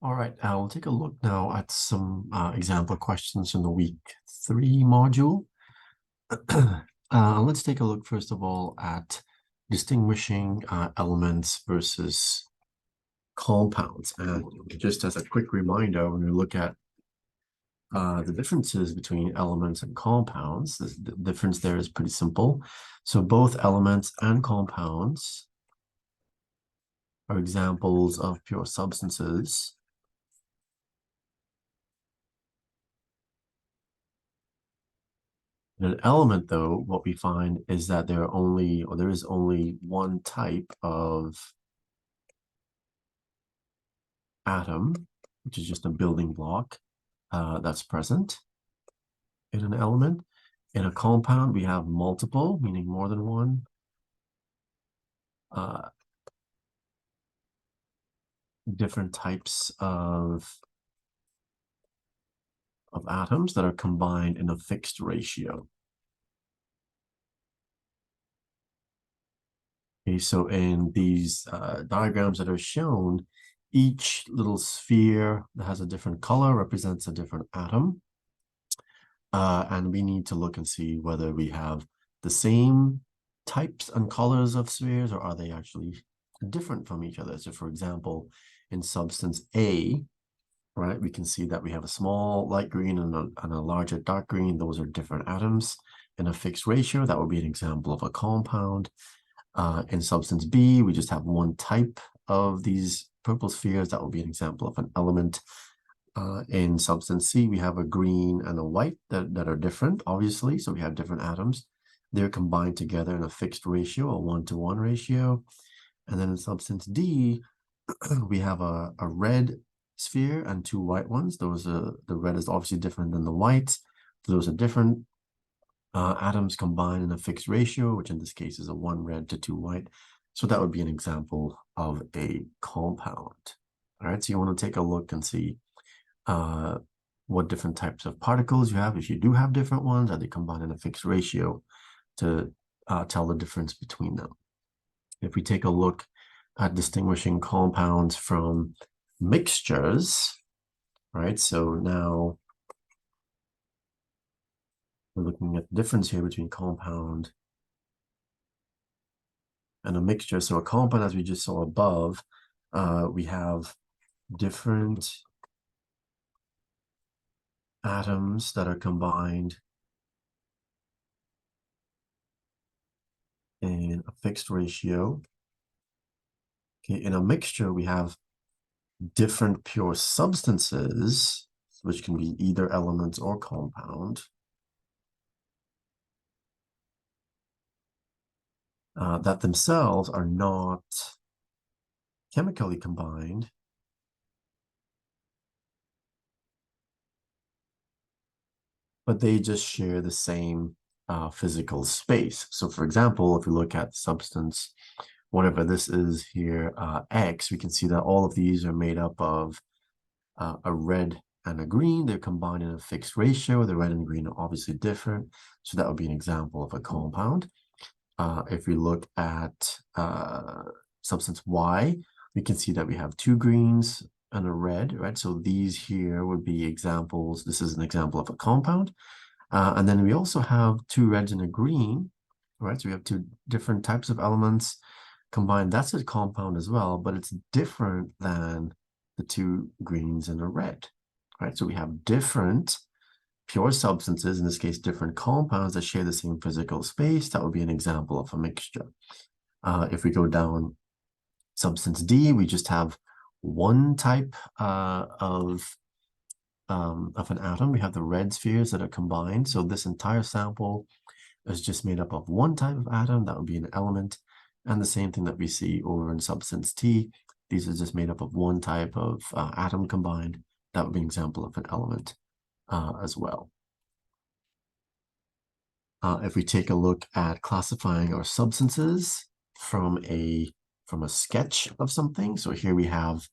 All right, we'll take a look now at some example questions in the week 3 module. Let's take a look first of all at distinguishing elements versus compounds. And just as a quick reminder, when we look at the differences between elements and compounds, the difference there is pretty simple. So both elements and compounds are examples of pure substances. In an element, though, what we find is that there is only one type of atom, which is just a building block that's present in an element. In a compound, we have multiple, meaning more than one. Different types of atoms that are combined in a fixed ratio. Okay, so in these diagrams that are shown, each little sphere that has a different color represents a different atom. And we need to look and see whether we have the same types and colors of spheres, or are they actually different from each other. So for example, in substance A, right, we can see that we have a small light green and a larger dark green. Those are different atoms in a fixed ratio. That would be an example of a compound. In substance B, we just have one type of these purple spheres. That would be an example of an element. In substance C, we have a green and a white that are different, obviously. So we have different atoms. They're combined together in a fixed ratio, a 1-to-1 ratio. And then in substance D, we have a red sphere and two white ones. The red is obviously different than the white. Those are different atoms combined in a fixed ratio, which in this case is a 1 red to 2 white. So that would be an example of a compound. All right, so you want to take a look and see what different types of particles you have. If you do have different ones, are they combined in a fixed ratio to tell the difference between them. If we take a look at distinguishing compounds from mixtures, right? So now we're looking at the difference here between compound and a mixture. So a compound, as we just saw above, we have different atoms that are combined in a fixed ratio. Okay, in a mixture, we have different pure substances, which can be either elements or compound, that themselves are not chemically combined, but they just share the same physical space. So for example, if we look at substance, whatever this is here, X, we can see that all of these are made up of a red and a green. They're combined in a fixed ratio. The red and green are obviously different. So that would be an example of a compound. If we look at substance Y, we can see that we have two greens and a red, right? So these here would be examples. This is an example of a compound. And then we also have two reds and a green, right? So we have two different types of elements combined. That's a compound as well, but it's different than the two greens and a red, right? So we have different pure substances, in this case, different compounds that share the same physical space. That would be an example of a mixture. If we go down substance D, we just have one type of an atom. We have the red spheres that are combined. So this entire sample is just made up of one type of atom. That would be an element. And the same thing that we see over in substance T. These are just made up of one type of atom combined. That would be an example of an element as well. If we take a look at classifying our substances from a sketch of something, so here we have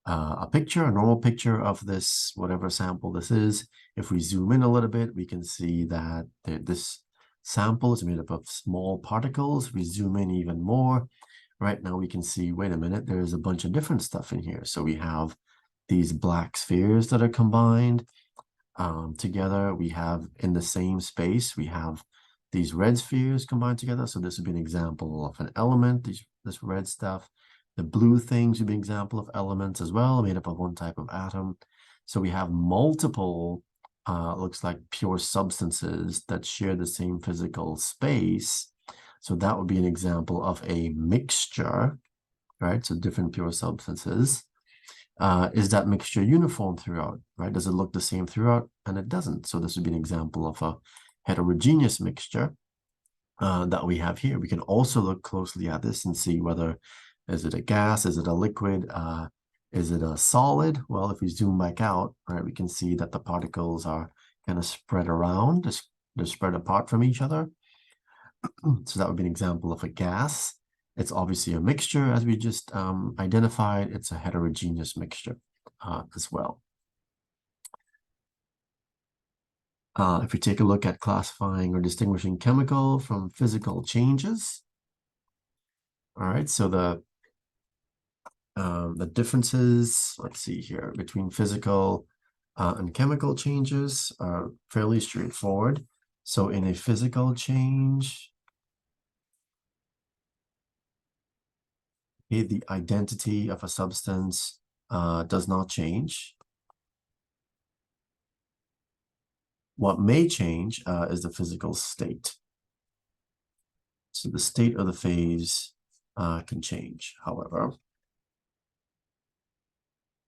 a picture, a normal picture of this, whatever sample this is. If we zoom in a little bit, we can see that this sample is made up of small particles. We zoom in even more. Right now we can see, wait a minute, there's a bunch of different stuff in here. So we have these black spheres that are combined together. We have in the same space, we have these red spheres combined together. So this would be an example of an element, this red stuff. The blue things would be an example of elements as well, made up of one type of atom. So we have multiple, looks like pure substances that share the same physical space. So that would be an example of a mixture, right? So different pure substances. Is that mixture uniform throughout, right? Does it look the same throughout? And it doesn't. So this would be an example of a heterogeneous mixture that we have here. We can also look closely at this and see whether, is it a gas? Is it a liquid? Is it a solid? Well, if we zoom back out, right, we can see that the particles are kind of spread around. They're spread apart from each other. So that would be an example of a gas. It's obviously a mixture, as we just identified. It's a heterogeneous mixture as well. If we take a look at classifying or distinguishing chemical from physical changes, all right, so the differences, let's see here, between physical and chemical changes are fairly straightforward. So in a physical change, okay, the identity of a substance does not change. What may change is the physical state. So the state of the phase can change, however.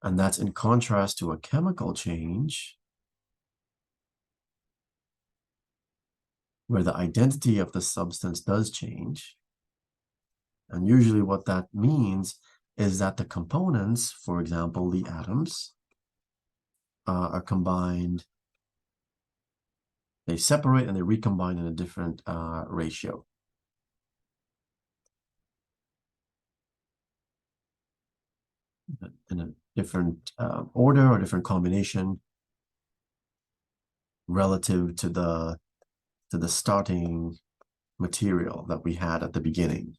And that's in contrast to a chemical change, where the identity of the substance does change. And usually what that means is that the components, for example, the atoms, are combined. They separate and they recombine in a different ratio. In a different order or different combination relative to the starting material that we had at the beginning.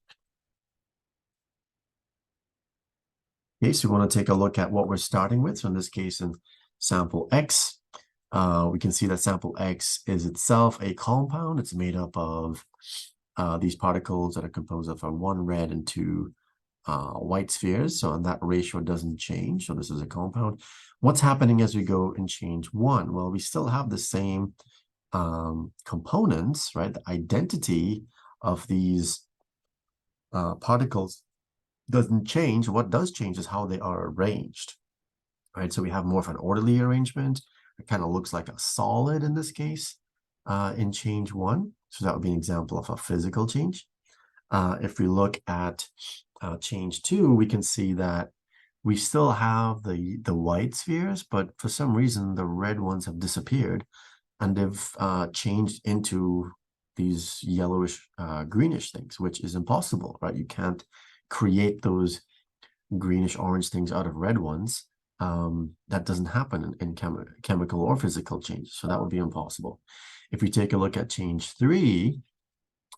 Okay, so we want to take a look at what we're starting with. So in this case, in sample X, we can see that sample X is itself a compound. It's made up of these particles that are composed of one red and two white spheres. So and that ratio doesn't change. So this is a compound. What's happening as we go and change one? Well, we still have the same components, right? The identity of these particles doesn't change. What does change is how they are arranged, right? So we have more of an orderly arrangement. It kind of looks like a solid in this case in change one. So that would be an example of a physical change. If we look at change two, we can see that we still have the white spheres, but for some reason the red ones have disappeared and they've changed into these yellowish greenish things, which is impossible, right? You can't create those greenish orange things out of red ones. That doesn't happen in chemical or physical changes, so that would be impossible. If we take a look at change three,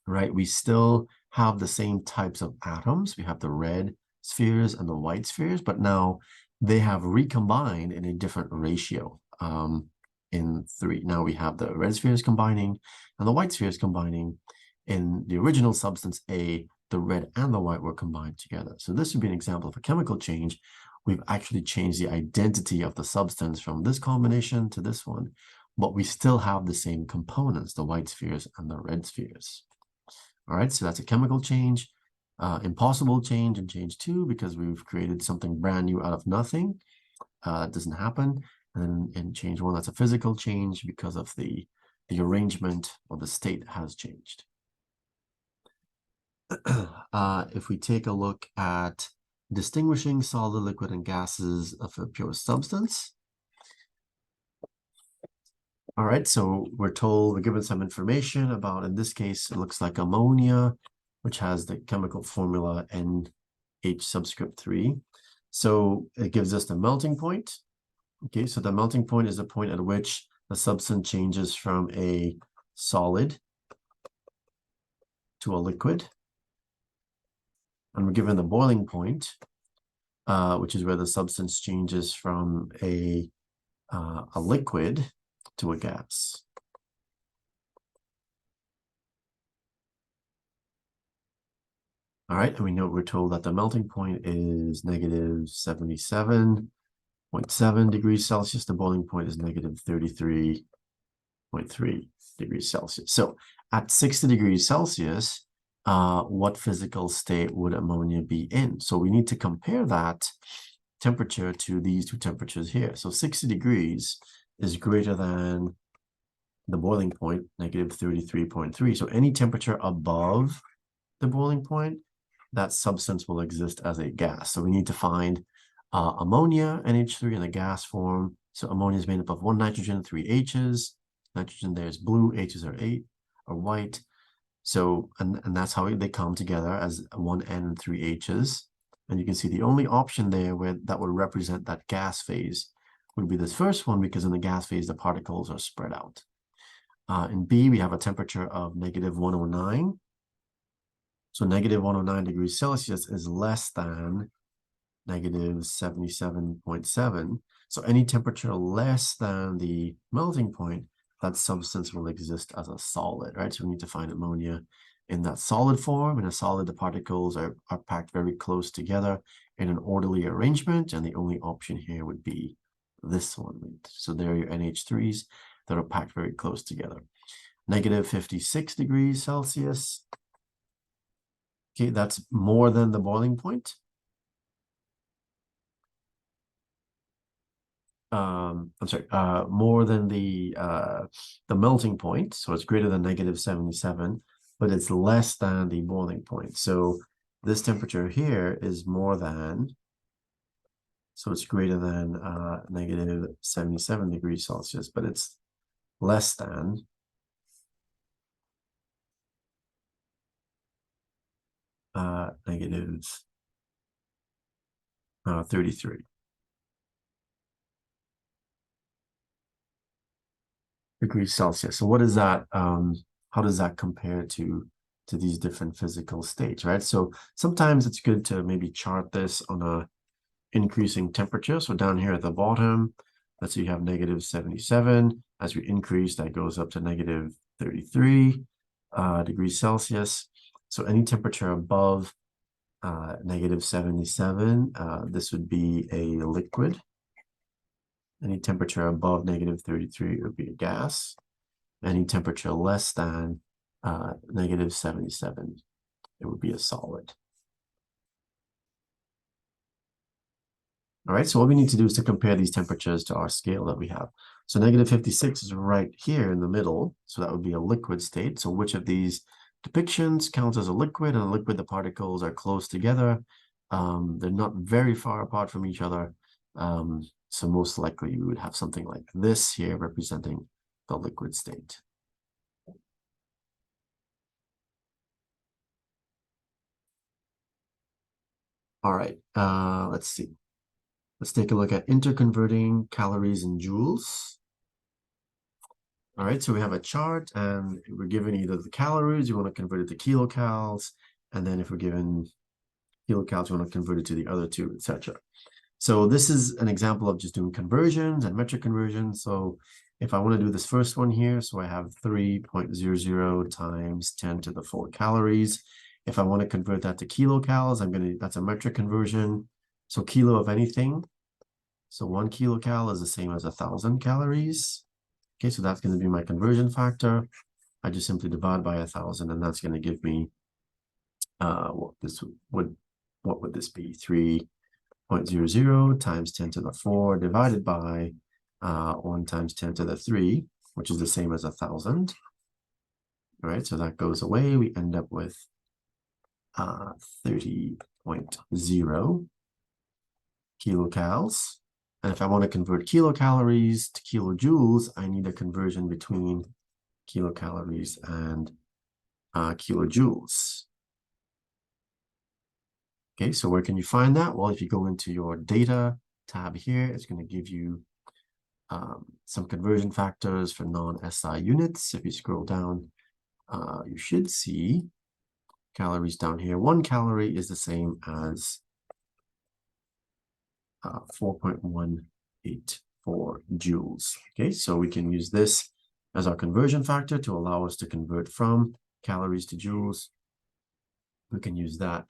right, we still have the same types of atoms. We have the red spheres and the white spheres, but now they have recombined in a different ratio. In three, now we have the red spheres combining and the white spheres combining. In the original substance A, the red and the white were combined together. So this would be an example of a chemical change. We've actually changed the identity of the substance from this combination to this one, but we still have the same components, the white spheres and the red spheres. All right, so that's a chemical change. Impossible change in change two because we've created something brand new out of nothing. That doesn't happen. And in change one, that's a physical change because of the arrangement or the state has changed. If we take a look at distinguishing solid, liquid, and gases of a pure substance. All right, so we're given some information about, in this case, it looks like ammonia, which has the chemical formula NH subscript 3. So it gives us the melting point. Okay, so the melting point is the point at which the substance changes from a solid to a liquid. And we're given the boiling point, which is where the substance changes from a liquid to a gas. All right, and we know we're told that the melting point is negative 77.7 degrees Celsius. The boiling point is negative 33.3 degrees Celsius. So at 60 degrees Celsius, what physical state would ammonia be in? So we need to compare that temperature to these two temperatures here. So 60 degrees is greater than the boiling point, negative 33.3. So any temperature above the boiling point, that substance will exist as a gas. So we need to find ammonia, NH3, in a gas form. So ammonia is made up of 1 nitrogen and 3 H's. Nitrogen there is blue, H's are white. So, and that's how they come together as 1 N and 3 H's. And you can see the only option there where that would represent that gas phase would be this first one, because in the gas phase, the particles are spread out. In B, we have a temperature of negative 109. So negative 109 degrees Celsius is less than negative 77.7. So any temperature less than the melting point, that substance will exist as a solid, right? So we need to find ammonia in that solid form. In a solid, the particles are packed very close together in an orderly arrangement, and the only option here would be this one. So there are your NH3s that are packed very close together. Negative 56 degrees Celsius. Okay, that's more than the boiling point. I'm sorry, more than the melting point. So it's greater than negative 77, but it's less than the boiling point. So this temperature here is more than, so it's greater than negative 77 degrees Celsius, but it's less than negative 33. Degrees Celsius. So what is that? How does that compare to these different physical states, right? So sometimes it's good to maybe chart this on a increasing temperature. So down here at the bottom, let's say you have negative 77. As we increase, that goes up to negative 33 degrees Celsius. So any temperature above negative 77, this would be a liquid. Any temperature above negative 33 would be a gas. Any temperature less than negative 77, it would be a solid. All right, so what we need to do is to compare these temperatures to our scale that we have. So negative 56 is right here in the middle. So that would be a liquid state. So which of these depictions counts as a liquid? And a liquid, the particles are close together. They're not very far apart from each other. So most likely we would have something like this here representing the liquid state. All right, let's see. Let's take a look at interconverting calories in joules. All right, so we have a chart, and we're given either the calories, you want to convert it to kilocals, and then if we're given kilocals, you want to convert it to the other two, etc. So this is an example of just doing conversions and metric conversions. So if I want to do this first one here, so I have 3.00 times 10 to the 4 calories. If I want to convert that to kilocals, that's a metric conversion. So kilo of anything. So 1 kilocal is the same as 1,000 calories. Okay, so that's going to be my conversion factor. I just simply divide by 1,000, and that's going to give me what would this be? 3.00 times 10 to the 4 divided by 1 times 10 to the 3, which is the same as 1,000. All right, so that goes away. We end up with 30.0 kilocals. And if I want to convert kilocalories to kilojoules, I need a conversion between kilocalories and kilojoules. Okay, so where can you find that? Well, if you go into your data tab here, it's going to give you some conversion factors for non-SI units. If you scroll down, you should see calories down here. 1 calorie is the same as 4.184 joules. Okay, so we can use this as our conversion factor to allow us to convert from calories to joules. We can use that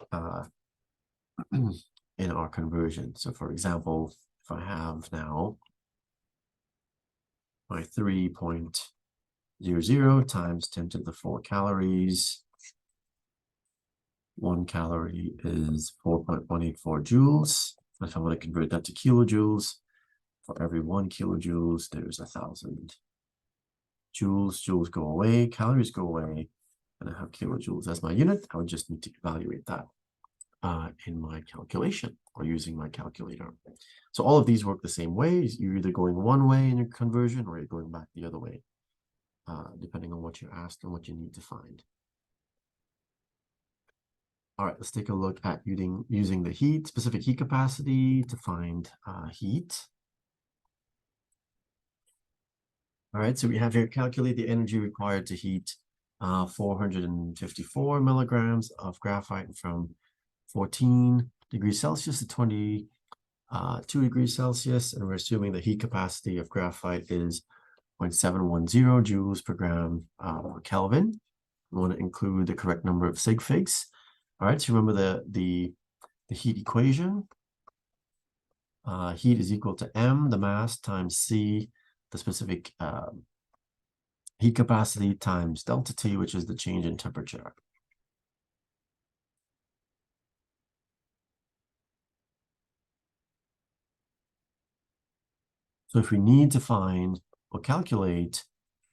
in our conversion. So for example, if I have now my 3.00 times 10 to the 4 calories, 1 calorie is 4.184 joules. If I want to convert that to kilojoules, for every 1 kilojoules, there's 1,000 joules. Joules go away, calories go away, and I have kilojoules as my unit. I would just need to evaluate that in my calculation or using my calculator. So all of these work the same way. You're either going one way in your conversion or you're going back the other way, depending on what you're asked and what you need to find. All right, let's take a look at using the specific heat capacity to find heat. All right, so we have here calculate the energy required to heat 454 milligrams of graphite from 14 degrees Celsius to 22 degrees Celsius, and we're assuming the heat capacity of graphite is 0.710 joules per gram per Kelvin. We want to include the correct number of sig figs. All right, so remember the heat equation. Heat is equal to M, the mass, times C, the specific heat capacity, times delta T, which is the change in temperature. So if we need to find or calculate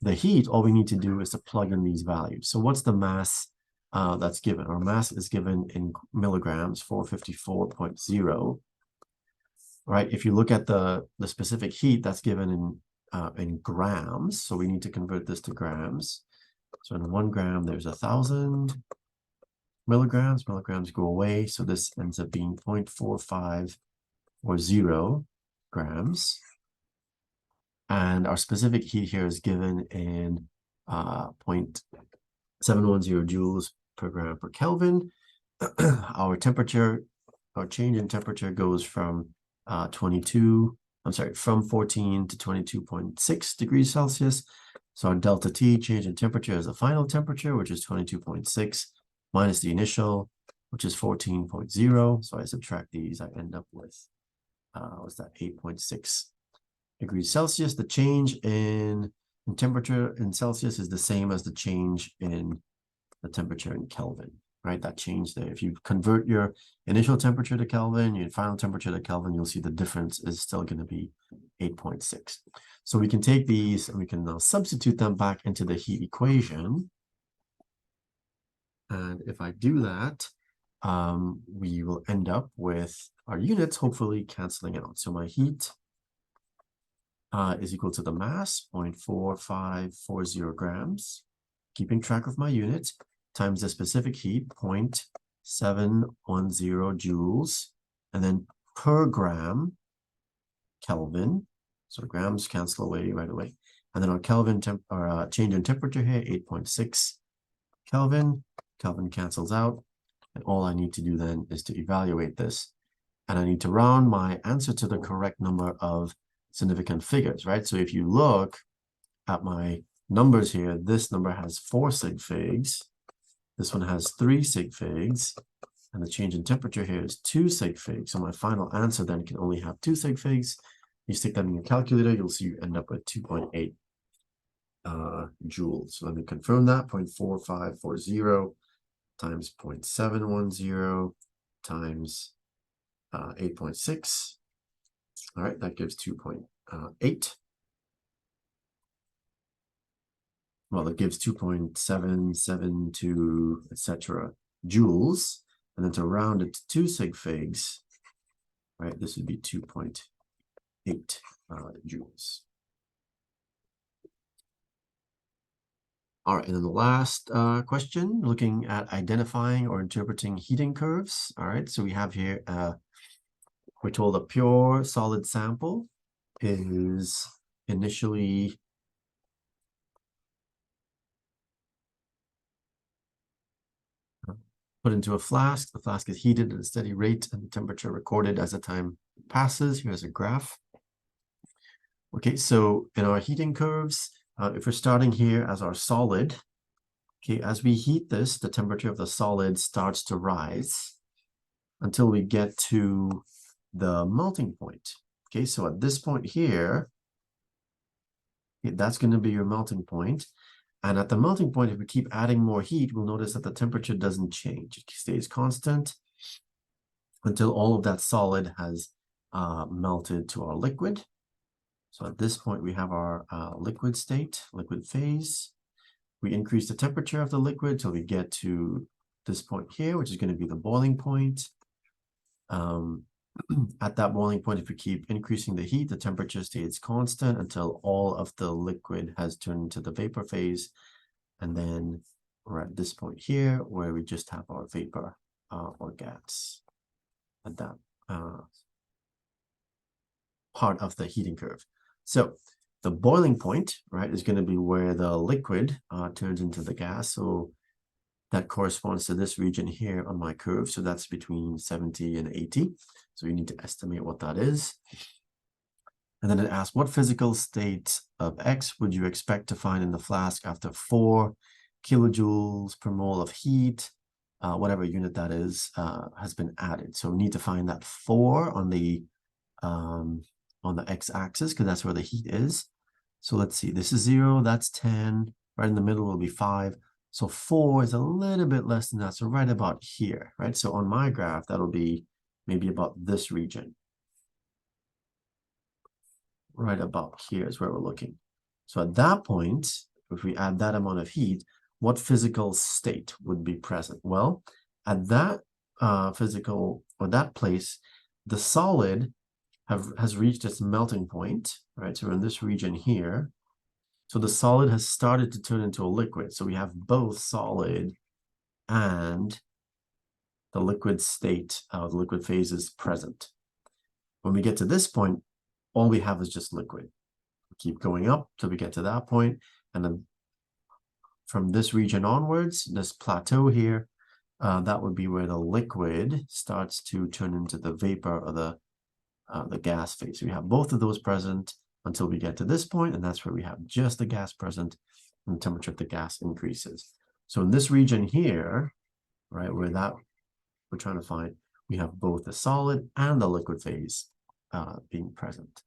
the heat, all we need to do is to plug in these values. So what's the mass that's given? Our mass is given in milligrams, 454.0. Right? If you look at the specific heat, that's given in grams. So we need to convert this to grams. So in 1 gram, there's 1,000 milligrams. Milligrams go away. So this ends up being 0.4540 grams. And our specific heat here is given in 0.710 joules per gram per Kelvin. Our temperature, our change in temperature goes from from 14 to 22.6 degrees Celsius. So our delta T, change in temperature, is the final temperature, which is 22.6, minus the initial, which is 14.0. So I subtract these, I end up with, what's that, 8.6 degrees Celsius. The change in temperature in Celsius is the same as the change in the temperature in Kelvin, right? That change there. If you convert your initial temperature to Kelvin, your final temperature to Kelvin, you'll see the difference is still going to be 8.6. So we can take these and we can now substitute them back into the heat equation. And if I do that, we will end up with our units hopefully canceling out. So my heat is equal to the mass, 0.4540 grams, keeping track of my units, times the specific heat, 0.710 joules, and then per gram Kelvin. So grams cancel away right away. And then our Kelvin change in temperature here, 8.6 Kelvin. Kelvin cancels out. And all I need to do then is to evaluate this. And I need to round my answer to the correct number of significant figures, right? So if you look at my numbers here, this number has 4 sig figs. This one has 3 sig figs. And the change in temperature here is 2 sig figs. So my final answer then can only have 2 sig figs. You stick that in your calculator, you'll see you end up with 2.8 joules. So let me confirm that, 0.4540 times 0.710 times 8.6. All right, that gives 2.8. Well, it gives 2.772, etc. joules. And then to round it to 2 sig figs, right, this would be 2.8 joules. All right, and then the last question, looking at identifying or interpreting heating curves. All right, so we have here, we're told a pure solid sample is initially put into a flask. The flask is heated at a steady rate and the temperature recorded as the time passes. Here's a graph. Okay, so in our heating curves, if we're starting here as our solid, okay, as we heat this, the temperature of the solid starts to rise until we get to the melting point. Okay, so at this point here, okay, that's going to be your melting point. And at the melting point, if we keep adding more heat, we'll notice that the temperature doesn't change. It stays constant until all of that solid has melted to our liquid. So at this point, we have our liquid state, liquid phase. We increase the temperature of the liquid till we get to this point here, which is going to be the boiling point. At that boiling point, if we keep increasing the heat, the temperature stays constant until all of the liquid has turned into the vapor phase. And then we're at this point here where we just have our vapor or gas at that part of the heating curve. So the boiling point, right, is going to be where the liquid turns into the gas. So that corresponds to this region here on my curve. So that's between 70 and 80. So you need to estimate what that is. And then it asks, what physical state of X would you expect to find in the flask after 4 kilojoules per mole of heat, whatever unit that is, has been added. So we need to find that 4 on the x-axis, because that's where the heat is. So let's see, this is 0, that's 10, right in the middle will be 5. So 4 is a little bit less than that, so right about here, right? So on my graph, that'll be maybe about this region. Right about here is where we're looking. So at that point, if we add that amount of heat, what physical state would be present? Well, at that physical, or that place, the solid has reached its melting point, right? So we're in this region here. So the solid has started to turn into a liquid. So we have both solid and the liquid state, the liquid phase is present. When we get to this point, all we have is just liquid. We keep going up till we get to that point, and then from this region onwards, this plateau here, that would be where the liquid starts to turn into the vapor or the gas phase. So we have both of those present until we get to this point, and that's where we have just the gas present, and the temperature of the gas increases. So in this region here, right, where that we're trying to find, we have both the solid and the liquid phase being present.